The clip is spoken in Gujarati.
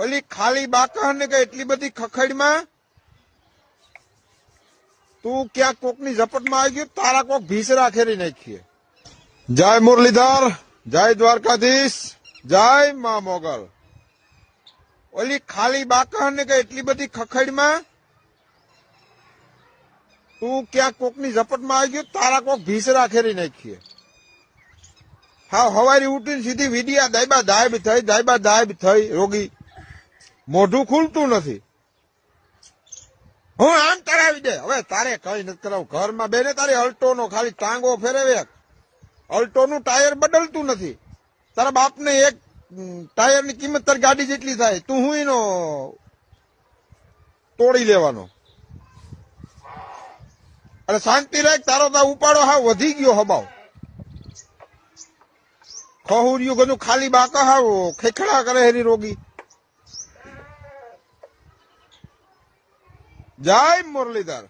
ઓલી ખાલી બાકહ ને કે એટલી બધી ખખડમાં તું ક્યાંક કોકની ઝપટમાં આવી ગયું, તારા કોક ભીસરા ખેરી નાખીએ. જય મુરલીધર, જય દ્વારકાધીશ, જય મા મોગલ. ઓલી ખાલી બાકહ ને કે એટલી બધી ખખડમાં તું ક્યાંક કોકની ઝપટમાં આવી ગયું, તારા કોક ભીસરા ખેરી નાખીએ. હા, હવારી ઉઠીને સીધી વિડિયા દાયબા દાયબ થઈ રોગી. મોઢું ખુલતું નથી. હું આમ કરાવી દે. હવે તારે કઈ નથી કરાવું. ઘરમાં બેને તારી અલ્ટો નો ખાલી ટાંગો ફેરવે. અલ્ટો નું ટાયર બદલતું નથી. તારા બાપને એક ટાયર ની કિંમત તારી ગાડી જેટલી થાય. તું હું એનો તોડી લેવાનો. અને શાંતિ રાખ. તારો તા ઉપાડો હા વધી ગયો હબાવ. ખહુર્યું ગયું ખાલી બાકા હાવ ખેખડા કરે હેરી રોગી. જય મુરલીધર.